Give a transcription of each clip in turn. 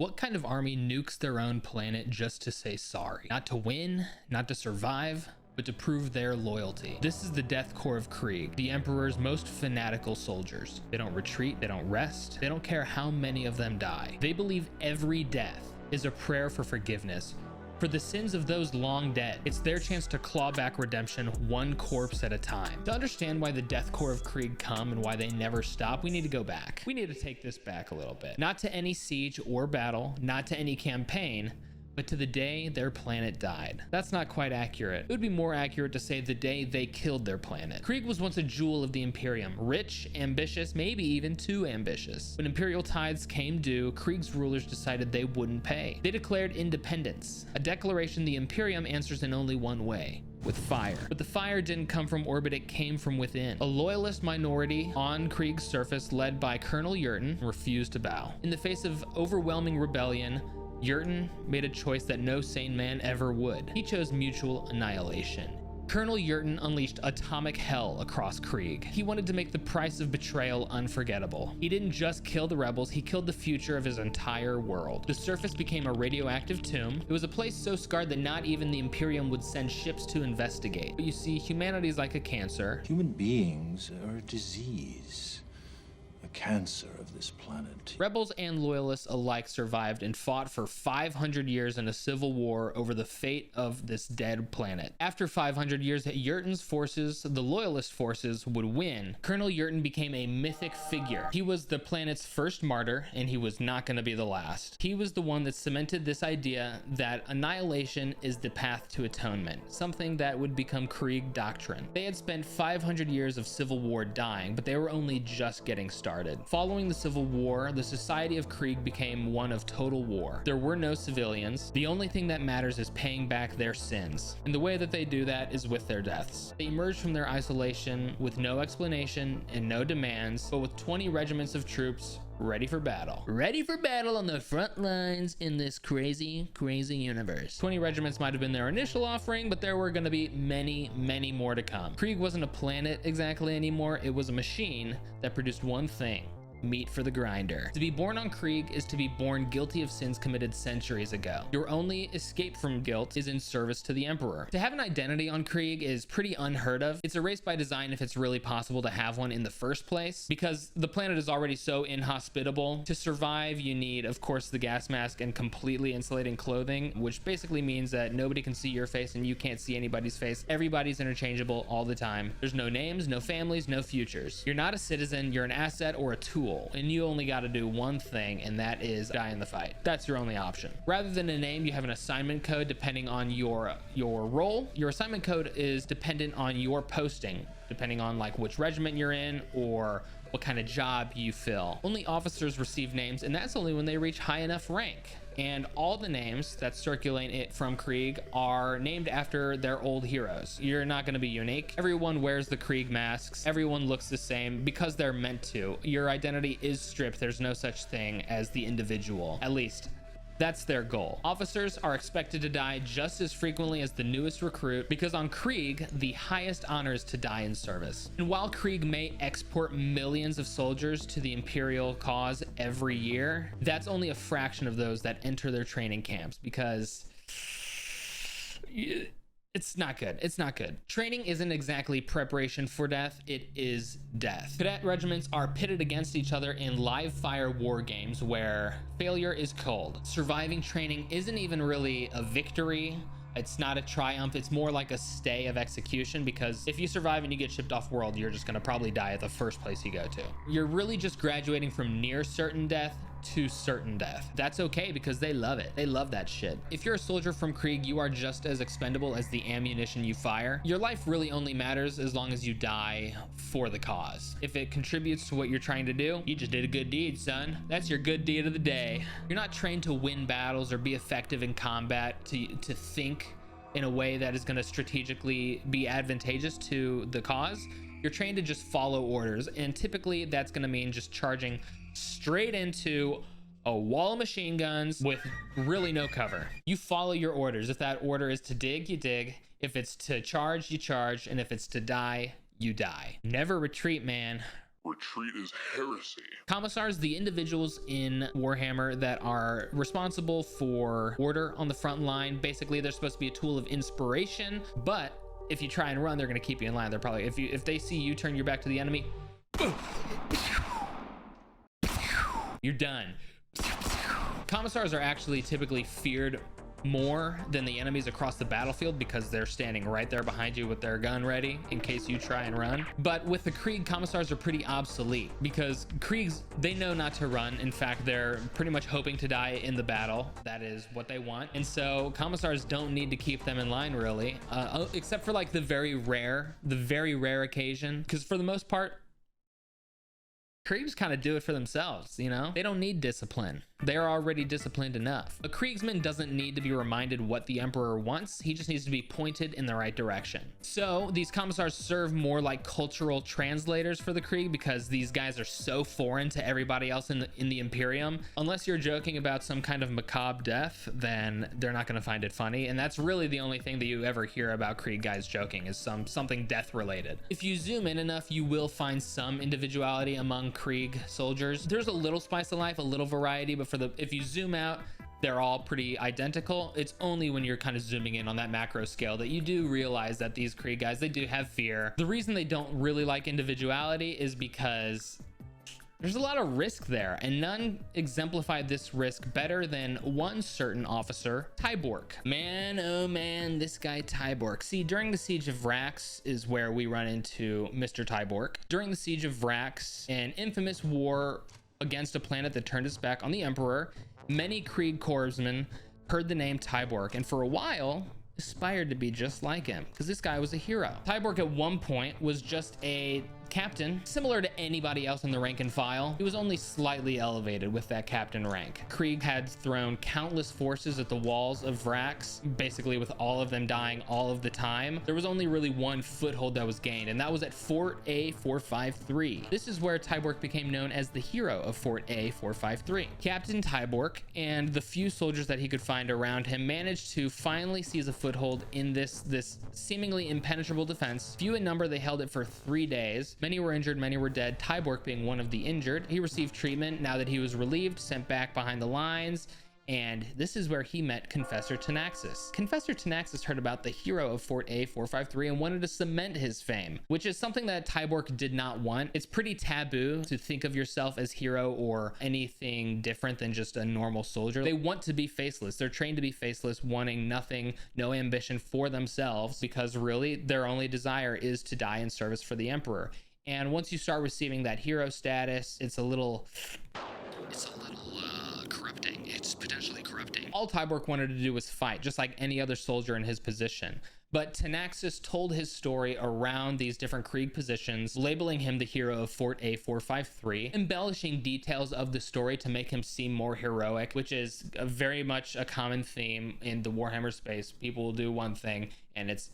What kind of army nukes their own planet just to say sorry? Not to win, not to survive, but to prove their loyalty. This is the Death Corps of Krieg, the Emperor's most fanatical soldiers. They don't retreat, they don't rest, they don't care how many of them die. They believe every death is a prayer for forgiveness, for the sins of those long dead. It's their chance to claw back redemption one corpse at a time. To understand why the Death Corps of Krieg come and why they never stop, we need to go back. We need to take this back a little bit. Not to any siege or battle, not to any campaign, but to the day their planet died. That's not quite accurate. It would be more accurate to say the day they killed their planet. Krieg was once a jewel of the Imperium, rich, ambitious, maybe even too ambitious. When Imperial tithes came due, Krieg's rulers decided they wouldn't pay. They declared independence, a declaration the Imperium answers in only one way: with fire. But the fire didn't come from orbit, it came from within. A loyalist minority on Krieg's surface, led by Colonel Yurton, refused to bow. In the face of overwhelming rebellion, Yurton made a choice that no sane man ever would. He chose mutual annihilation. Colonel Yurton unleashed atomic hell across Krieg. He wanted to make the price of betrayal unforgettable. He didn't just kill the rebels, he killed the future of his entire world. The surface became a radioactive tomb. It was a place so scarred that not even the Imperium would send ships to investigate. But you see, humanity is like a cancer. Human beings are a disease, a cancer of this planet. Rebels and loyalists alike survived and fought for 500 years in a civil war over the fate of this dead planet. After 500 years, Yurton's forces, the loyalist forces, would win. Colonel Yurton became a mythic figure. He was the planet's first martyr, and he was not going to be the last. He was the one that cemented this idea that annihilation is the path to atonement, something that would become Krieg doctrine. They had spent 500 years of civil war dying, but they were only just getting started. Following the Civil War, the society of Krieg became one of total war. There were no civilians. The only thing that matters is paying back their sins. And the way that they do that is with their deaths. They emerged from their isolation with no explanation and no demands, but with 20 regiments of troops ready for battle. Ready for battle on the front lines in this crazy, crazy universe. 20 regiments might have been their initial offering, but there were going to be many, many more to come. Krieg wasn't a planet exactly anymore. It was a machine that produced one thing: meat for the grinder. To be born on Krieg is to be born guilty of sins committed centuries ago. Your only escape from guilt is in service to the Emperor. To have an identity on Krieg is pretty unheard of. It's a race by design if it's really possible to have one in the first place, because the planet is already so inhospitable. To survive, you need, of course, the gas mask and completely insulating clothing, which basically means that nobody can see your face and you can't see anybody's face. Everybody's interchangeable all the time. There's no names, no families, no futures. You're not a citizen, you're an asset or a tool. And you only got to do one thing, and that is die in the fight. That's your only option. Rather than a name, you have an assignment code depending on your role. Your assignment code is dependent on your posting, depending on like which regiment you're in or what kind of job you fill. Only officers receive names, and that's only when they reach high enough rank. And all the names that circulate it from Krieg are named after their old heroes. You're not going to be unique. Everyone wears the Krieg masks. Everyone looks the same because they're meant to. Your identity is stripped. There's no such thing as the individual. At least that's their goal. Officers are expected to die just as frequently as the newest recruit, because on Krieg, the highest honor is to die in service. And while Krieg may export millions of soldiers to the Imperial cause every year, that's only a fraction of those that enter their training camps, because it's not good. It's not good. Training isn't exactly preparation for death, it is death. Cadet regiments are pitted against each other in live fire war games where failure is cold. Surviving training isn't even really a victory. It's not a triumph. It's more like a stay of execution, because if you survive and you get shipped off world, you're just going to probably die at the first place you go to. You're really just graduating from near certain death to certain death. That's okay, because they love it. They love that shit. If you're a soldier from Krieg, you are just as expendable as the ammunition you fire. Your life really only matters as long as you die for the cause. If it contributes to what you're trying to do, you just did a good deed, son. That's your good deed of the day. You're not trained to win battles or be effective in combat, to think in a way that is going to strategically be advantageous to the cause. You're trained to just follow orders, and typically that's going to mean just charging straight into a wall of machine guns with really no cover. You follow your orders. If that order is to dig, you dig. If it's to charge, you charge. And if it's to die, you die. Never retreat, man. Retreat is heresy. Commissars, the individuals in Warhammer that are responsible for order on the front line. Basically, they're supposed to be a tool of inspiration, but if you try and run, they're going to keep you in line. They're probably, if they see you turn your back to the enemy, you're done. Commissars are actually typically feared more than the enemies across the battlefield because they're standing right there behind you with their gun ready in case you try and run. But with the Krieg, Commissars are pretty obsolete because Kriegs, they know not to run. In fact, they're pretty much hoping to die in the battle. That is what they want. And so Commissars don't need to keep them in line really, except for like the very rare occasion, because for the most part, Kriegs kind of do it for themselves, you know? They don't need discipline. They're already disciplined enough. A Kriegsman doesn't need to be reminded what the Emperor wants. He just needs to be pointed in the right direction. So these Commissars serve more like cultural translators for the Krieg because these guys are so foreign to everybody else in the Imperium. Unless you're joking about some kind of macabre death, then they're not going to find it funny. And that's really the only thing that you ever hear about Krieg guys joking is something death related. If you zoom in enough, you will find some individuality among Krieg soldiers. There's a little spice of life, a little variety, but if you zoom out, they're all pretty identical. It's only when you're kind of zooming in on that macro scale that you do realize that these Krieg guys, they do have fear. The reason they don't really like individuality is because there's a lot of risk there, and none exemplify this risk better than one certain officer, Tyborc. Man, oh man, this guy Tyborc. See, during the Siege of Vrax is where we run into Mr. Tyborc. During the Siege of Vrax, an infamous war against a planet that turned its back on the Emperor, many Krieg corpsmen heard the name Tyborc, and for a while aspired to be just like him, because this guy was a hero. Tyborc at one point was just a captain, similar to anybody else in the rank and file. He was only slightly elevated with that captain rank. Krieg had thrown countless forces at the walls of Vrax, basically with all of them dying all of the time. There was only really one foothold that was gained, and that was at Fort A453. This is where Tyborc became known as the hero of Fort A453. Captain Tyborc and the few soldiers that he could find around him managed to finally seize a foothold in this seemingly impenetrable defense. Few in number, they held it for 3 days. Many were injured, many were dead, Tyborc being one of the injured. He received treatment now that he was relieved, sent back behind the lines, and this is where he met Confessor Tanaxis. Confessor Tanaxis heard about the hero of Fort A453 and wanted to cement his fame, which is something that Tyborc did not want. It's pretty taboo to think of yourself as hero or anything different than just a normal soldier. They want to be faceless. They're trained to be faceless, wanting nothing, no ambition for themselves, because really their only desire is to die in service for the Emperor. And once you start receiving that hero status, it's a little corrupting. It's potentially corrupting. All Tyborc wanted to do was fight, just like any other soldier in his position. But Tanaxis told his story around these different Krieg positions, labeling him the hero of Fort A453, embellishing details of the story to make him seem more heroic, which is very much a common theme in the Warhammer space. People will do one thing and it's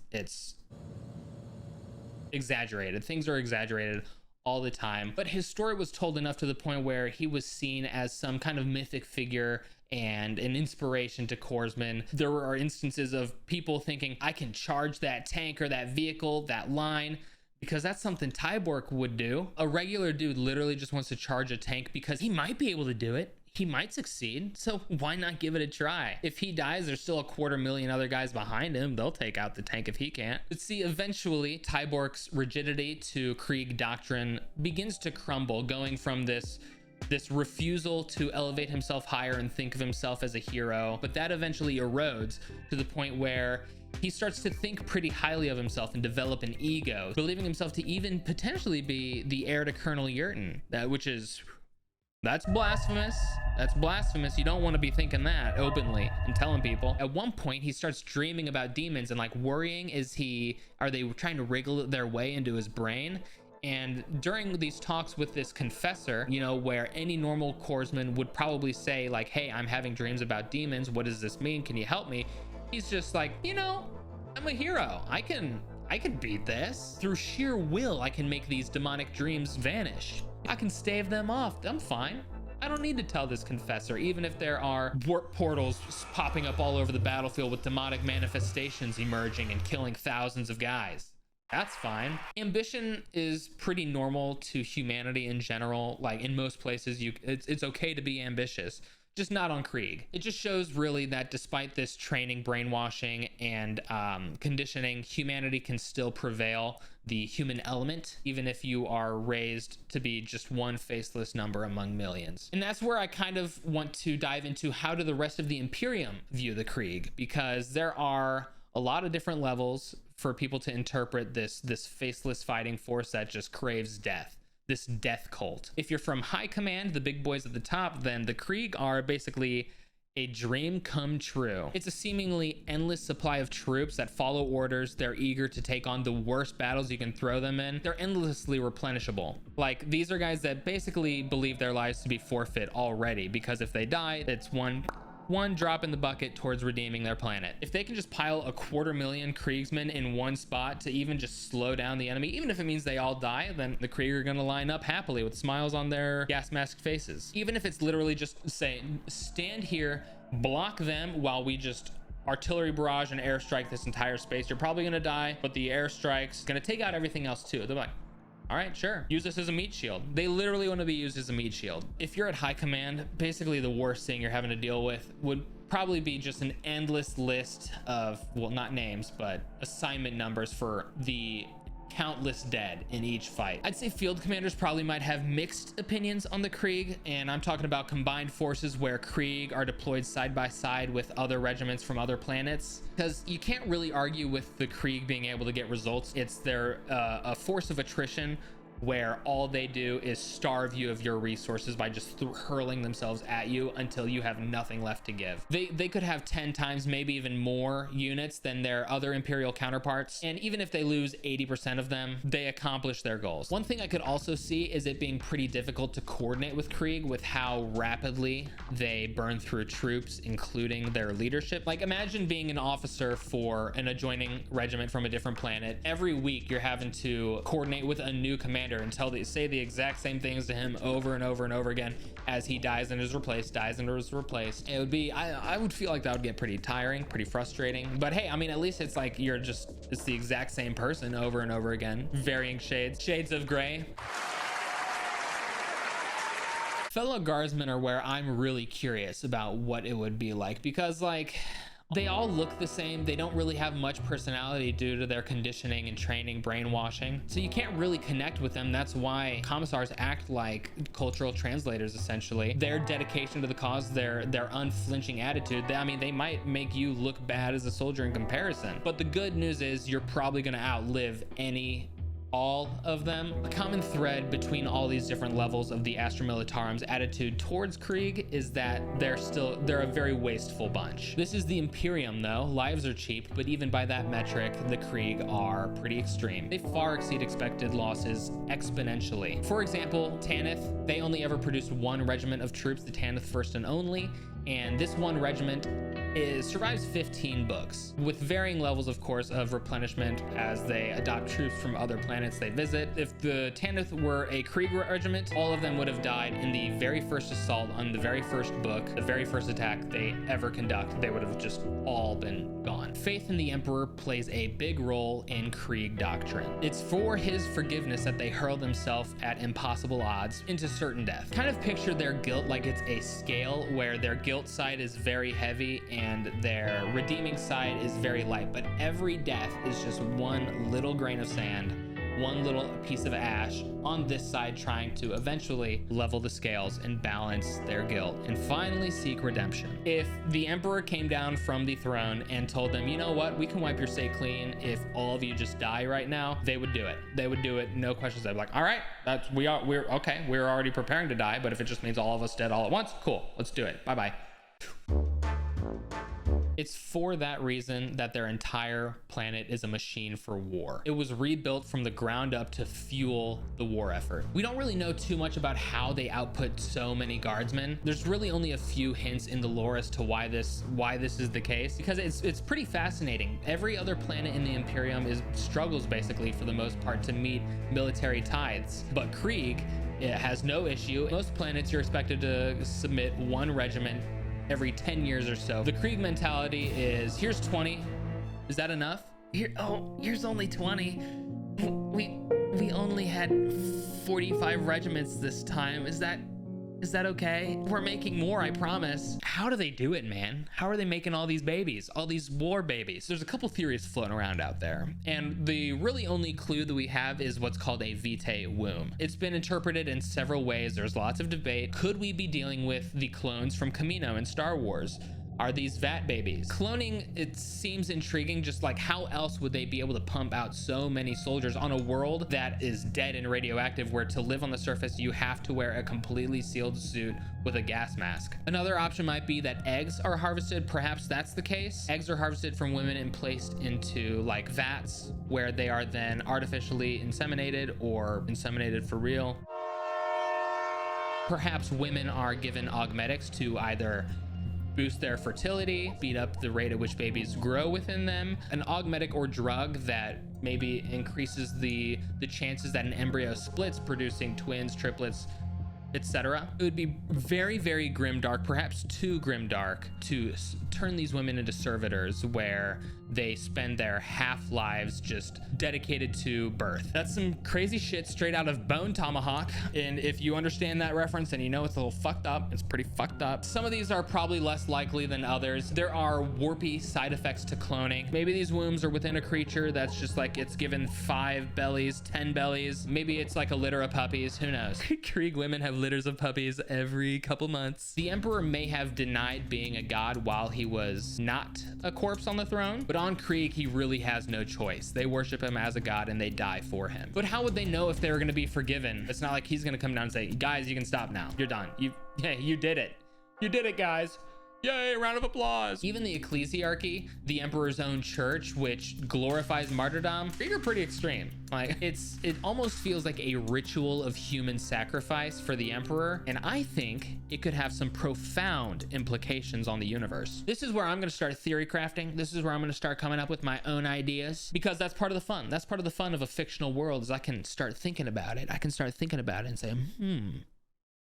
exaggerated. Things are exaggerated all the time, but his story was told enough to the point where he was seen as some kind of mythic figure and an inspiration to corpsmen. There are instances of people thinking, I can charge that tank or that vehicle, that line, because that's something Tyborc would do. A regular dude literally just wants to charge a tank because he might be able to do it. He might succeed, so why not give it a try? If he dies, there's still 250,000 other guys behind him. They'll take out the tank if he can't. But see, eventually, Tyborc's rigidity to Krieg doctrine begins to crumble, going from this refusal to elevate himself higher and think of himself as a hero, but that eventually erodes to the point where he starts to think pretty highly of himself and develop an ego, believing himself to even potentially be the heir to Colonel Yurton, that's blasphemous. That's blasphemous. You don't want to be thinking that openly and telling people. At one point, he starts dreaming about demons and like worrying, are they trying to wriggle their way into his brain? And during these talks with this confessor, you know, where any normal corpsman would probably say like, hey, I'm having dreams about demons. What does this mean? Can you help me? He's just like, you know, I'm a hero. I can beat this. Through sheer will, I can make these demonic dreams vanish. I can stave them off. I'm fine. I don't need to tell this confessor, even if there are warp portals popping up all over the battlefield with demonic manifestations emerging and killing thousands of guys. That's fine. Ambition is pretty normal to humanity in general. Like in most places, it's okay to be ambitious, just not on Krieg. It just shows really that despite this training, brainwashing, and conditioning, humanity can still prevail the human element, even if you are raised to be just one faceless number among millions. And that's where I kind of want to dive into how do the rest of the Imperium view the Krieg, because there are a lot of different levels for people to interpret this faceless fighting force that just craves death, this death cult. If you're from high command, the big boys at the top, then the Krieg are basically a dream come true. It's a seemingly endless supply of troops that follow orders. They're eager to take on the worst battles you can throw them in. They're endlessly replenishable. Like, these are guys that basically believe their lives to be forfeit already, because if they die, it's one drop in the bucket towards redeeming their planet. If they can just pile 250,000 Kriegsmen in one spot to even just slow down the enemy, even if it means they all die, then the Krieg are gonna line up happily with smiles on their gas mask faces. Even if it's literally just saying, stand here, block them while we just artillery barrage and airstrike this entire space. You're probably gonna die, but the airstrike's gonna take out everything else too. They're like, all right, sure. Use this as a meat shield. They literally want to be used as a meat shield. If you're at high command, basically the worst thing you're having to deal with would probably be just an endless list of, well, not names, but assignment numbers for the countless dead in each fight. I'd say field commanders probably might have mixed opinions on the Krieg, and I'm talking about combined forces where Krieg are deployed side by side with other regiments from other planets, because you can't really argue with the Krieg being able to get results. It's their a force of attrition where all they do is starve you of your resources by just hurling themselves at you until you have nothing left to give. They could have 10 times, maybe even more units than their other Imperial counterparts, and even if they lose 80% of them, they accomplish their goals. One thing I could also see is it being pretty difficult to coordinate with Krieg with how rapidly they burn through troops, including their leadership. Like, imagine being an officer for an adjoining regiment from a different planet. Every week you're having to coordinate with a new commander and say the exact same things to him over and over and over again as he dies and is replaced. It would be, I would feel like that would get pretty tiring, pretty frustrating. But hey, I mean, at least it's like it's the exact same person over and over again, varying shades of gray. Fellow guardsmen are where I'm really curious about what it would be like, because like, they all look the same. They don't really have much personality due to their conditioning and training, brainwashing. So you can't really connect with them. That's why commissars act like cultural translators, essentially. Their dedication to the cause, their unflinching attitude, they might make you look bad as a soldier in comparison. But the good news is you're probably gonna outlive all of them. A common thread between all these different levels of the Astra Militarum's attitude towards Krieg is that they're a very wasteful bunch. This is the Imperium though. Lives are cheap, but even by that metric, the Krieg are pretty extreme. They far exceed expected losses exponentially. For example, Tanith, they only ever produced one regiment of troops, the Tanith First and Only, and this one regiment survives 15 books, with varying levels, of course, of replenishment as they adopt troops from other planets they visit. If the Tanith were a Krieg regiment, all of them would have died in the very first assault on the very first book, the very first attack they ever conduct. They would have just all been gone. Faith in the Emperor plays a big role in Krieg doctrine. It's for his forgiveness that they hurl themselves at impossible odds into certain death. Kind of picture their guilt like it's a scale where their guilt side is very heavy and their redeeming side is very light, but every death is just one little grain of sand, one little piece of ash on this side, trying to eventually level the scales and balance their guilt and finally seek redemption. If the Emperor came down from the throne and told them, you know what, we can wipe your slate clean if all of you just die right now, they would do it. They would do it, no questions. They'd be like, all right, we're okay, we're already preparing to die, but if it just means all of us dead all at once, cool, let's do it, bye-bye. It's for that reason that their entire planet is a machine for war. It was rebuilt from the ground up to fuel the war effort. We don't really know too much about how they output so many guardsmen. There's really only a few hints in the lore as to why this is the case, because it's pretty fascinating. Every other planet in the Imperium struggles basically for the most part to meet military tithes, but Krieg, it has no issue. Most planets you're expected to submit one regiment every 10 years or so. The Krieg mentality is, here's 20. Is that enough? Here's only 20. we only had 45 regiments this time. Is that okay? We're making more, I promise. How do they do it, man? How are they making all these babies, all these war babies? There's a couple theories floating around out there, and the really only clue that we have is what's called a Vitae Womb. It's been interpreted in several ways. There's lots of debate. Could we be dealing with the clones from Camino in Star Wars? Are these vat babies? Cloning, it seems intriguing. Just like, how else would they be able to pump out so many soldiers on a world that is dead and radioactive, where to live on the surface you have to wear a completely sealed suit with a gas mask? Another option might be that eggs are harvested. Perhaps that's the case. Eggs are harvested from women and placed into like vats where they are then artificially inseminated or inseminated for real. Perhaps women are given augmetics to either boost their fertility, speed up the rate at which babies grow within them, an augmetic or drug that maybe increases the chances that an embryo splits, producing twins, triplets, etc. It would be very, very grimdark, perhaps too grimdark, to turn these women into servitors where they spend their half lives just dedicated to birth. That's some crazy shit straight out of Bone Tomahawk. And if you understand that reference and you know it's a little fucked up, it's pretty fucked up. Some of these are probably less likely than others. There are warpy side effects to cloning. Maybe these wombs are within a creature that's just like, it's given 5 bellies, 10 bellies. Maybe it's like a litter of puppies. Who knows? Krieg women have litters of puppies every couple months. The Emperor may have denied being a god while he was not a corpse on the throne, but on Krieg, he really has no choice. They worship him as a god and they die for him. But how would they know if they were going to be forgiven? It's not like he's going to come down and say, guys, you can stop now. You're done. You did it. You did it, guys. Yay, round of applause. Even the ecclesiarchy, the emperor's own church, which glorifies martyrdom, are pretty extreme. Like, it almost feels like a ritual of human sacrifice for the emperor, and I think it could have some profound implications on the universe. This is where I'm going to start theory crafting. This is where I'm going to start coming up with my own ideas, because that's part of the fun. That's part of the fun of a fictional world, is I can start thinking about it. I can start thinking about it and say,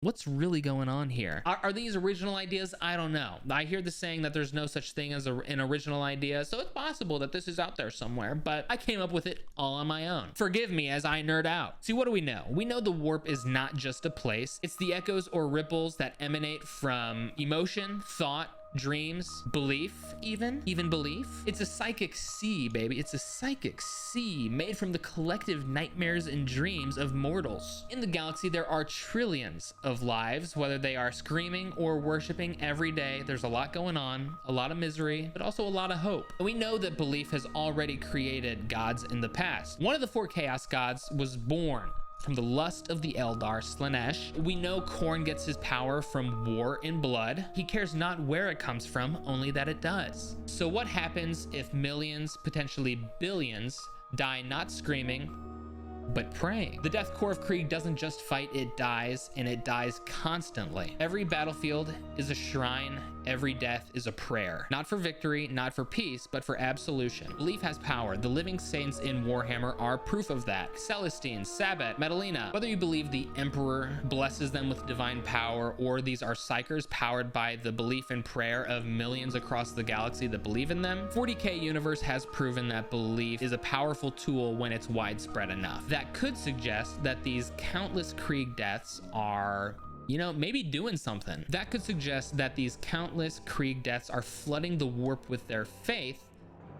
what's really going on here? Are these original ideas? I don't know. I hear the saying that there's no such thing as an original idea, so it's possible that this is out there somewhere, but I came up with it all on my own. Forgive me as I nerd out. See, what do we know? We know the warp is not just a place. It's the echoes or ripples that emanate from emotion, thought, dreams, belief, even belief. It's a psychic sea, baby. It's a psychic sea made from the collective nightmares and dreams of mortals. In the galaxy, there are trillions of lives, whether they are screaming or worshiping every day. There's a lot going on, a lot of misery, but also a lot of hope. And we know that belief has already created gods in the past. One of the 4 chaos gods was born from the lust of the Eldar, Slaanesh. We know Khorne gets his power from war and blood. He cares not where it comes from, only that it does. So what happens if millions, potentially billions, die not screaming, but praying? The Death Korps of Krieg doesn't just fight, it dies, and it dies constantly. Every battlefield is a shrine. Every death is a prayer. Not for victory, not for peace, but for absolution. Belief has power. The living saints in Warhammer are proof of that. Celestine, Sabbat, Medalina. Whether you believe the Emperor blesses them with divine power, or these are psychers powered by the belief and prayer of millions across the galaxy that believe in them, 40k universe has proven that belief is a powerful tool when it's widespread enough. That could suggest that these countless Krieg deaths are, maybe doing something. That could suggest that these countless Krieg deaths are flooding the warp with their faith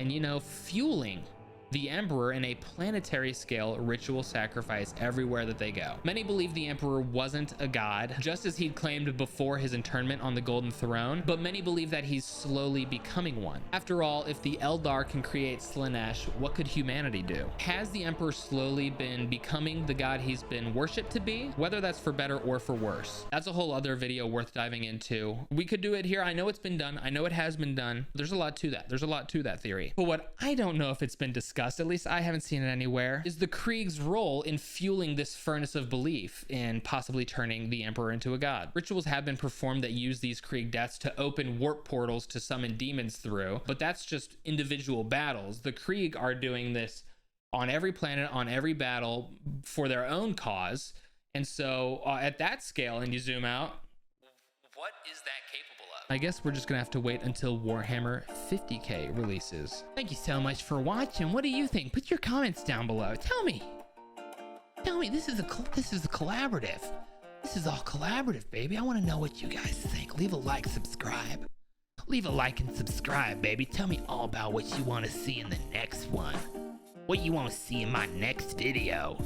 and, fueling the Emperor in a planetary scale ritual sacrifice everywhere that they go. Many believe the Emperor wasn't a god, just as he'd claimed before his internment on the Golden Throne, but many believe that he's slowly becoming one. After all, if the Eldar can create Slaanesh, what could humanity do? Has the Emperor slowly been becoming the god he's been worshipped to be? Whether that's for better or for worse. That's a whole other video worth diving into. We could do it here. I know it's been done. I know it has been done. There's a lot to that. There's a lot to that theory. But what I don't know if it's been discussed, at least I haven't seen it anywhere, is the Krieg's role in fueling this furnace of belief in possibly turning the Emperor into a god. Rituals have been performed that use these Krieg deaths to open warp portals to summon demons through, but that's just individual battles. The Krieg are doing this on every planet, on every battle, for their own cause. And so at that scale, and you zoom out, what is that capable of? I guess we're just gonna have to wait until Warhammer 50k releases. Thank you so much for watching. What do you think? Put your comments down below. Tell me. Tell me, this is a collaborative. This is all collaborative, baby. I want to know what you guys think. Leave a like, subscribe. Leave a like and subscribe, baby. Tell me all about what you want to see in the next one. What you want to see in my next video.